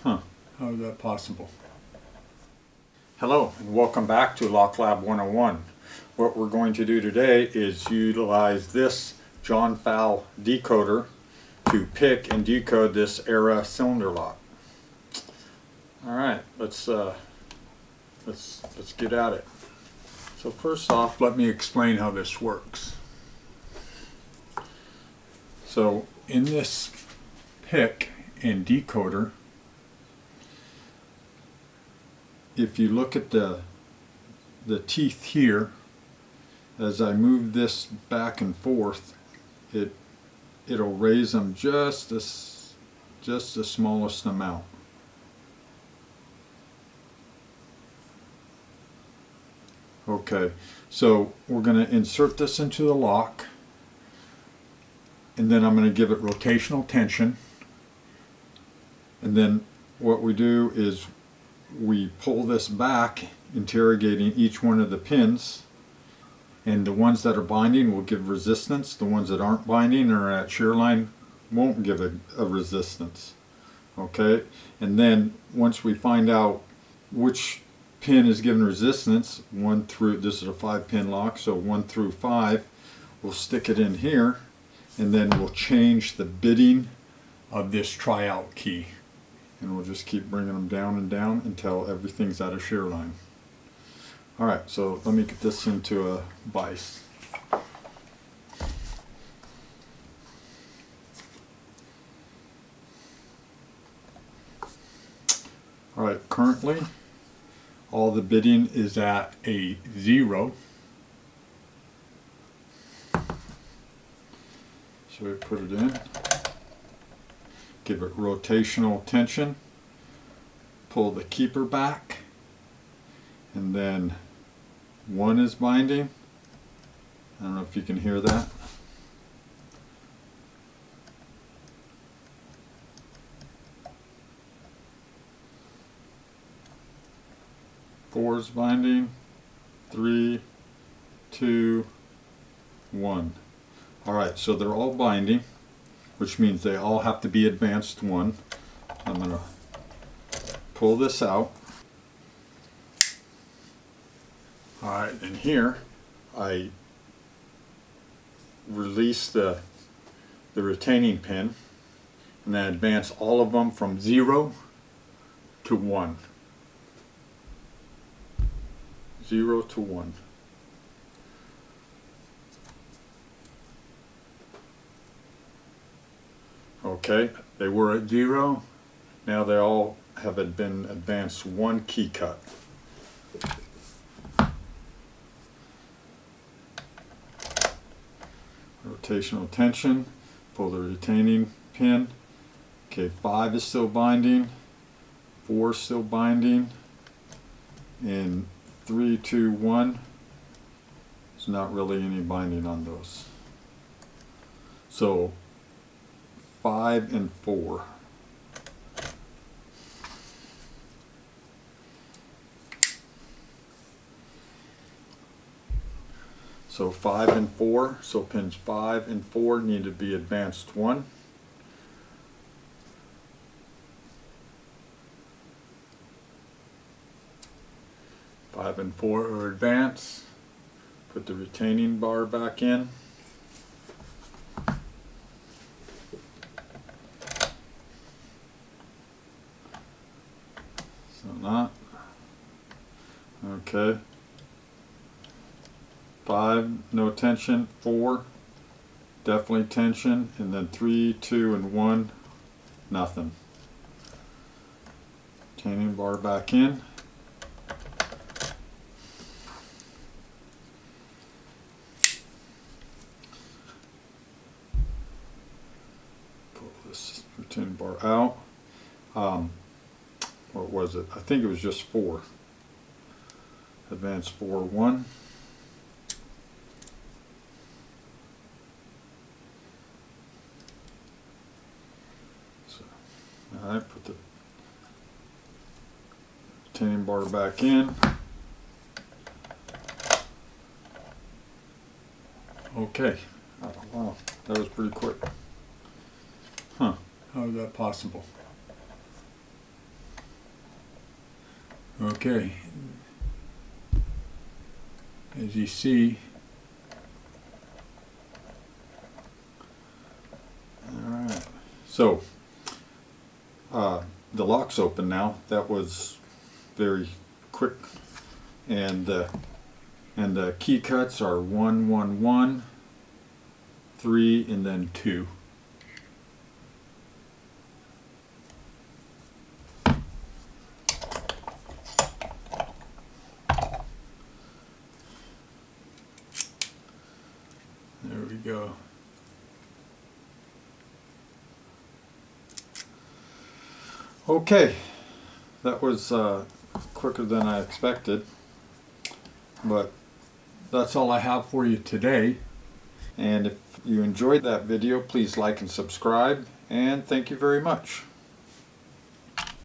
How is that possible? Hello and welcome back to LockLab 101. What we're going to do today is utilize this John Falle decoder to pick and decode this ERA cylinder lock. Alright, let's get at it. So first off, let me explain how this works. So in this pick and decoder, if you look at the teeth here, as I move this back and forth, it'll raise them just the smallest amount. Okay, so we're going to insert this into the lock, and then I'm going to give it rotational tension, and then what we do is we pull this back, interrogating each one of the pins, and the ones that are binding will give resistance. The ones that aren't binding or at shear line won't give a resistance. Okay, and then once we find out which pin is given resistance, 1 through, this is a 5-pin lock, so 1 through 5, we'll stick it in here, and then we'll change the bitting of this tryout key. And we'll just keep bringing them down and down until everything's out of shear line. Alright, so let me get this into a vise. Alright, currently all the bitting is at a 0. So we put it in. Give it rotational tension, pull the keeper back, and then 1 is binding. I don't know if you can hear that. Four is binding, 3, 2, 1. Alright, so they're all binding, which means they all have to be advanced 1. I'm going to pull this out. Alright, and here I release the retaining pin, and then advance all of them from 0 to 1. 0 to 1. Okay, they were at 0. Now they all have been advanced 1 key cut. Rotational tension, pull the retaining pin. Okay, 5 is still binding, 4 is still binding, and 3, 2, 1, there's not really any binding on those. So 5 and 4. So 5 and 4, so pins 5 and 4 need to be advanced 1. Five and 4 are advanced. Put the retaining bar back in. So not. Okay. 5, no tension. 4, definitely tension. And then 3, 2, and 1, nothing. Retaining bar back in. Pull this retaining bar out. What was it? I think it was just 4. Advance 4, 1. So, alright, put the retaining bar back in. Okay. Oh, wow, that was pretty quick. Huh. How is that possible? Okay, as you see, alright, so the lock's open now. That was very quick, and the key cuts are 1 1 1, 3, and then 2. There we go. Okay, that was quicker than I expected, but that's all I have for you today. And if you enjoyed that video, please like and subscribe, and thank you very much.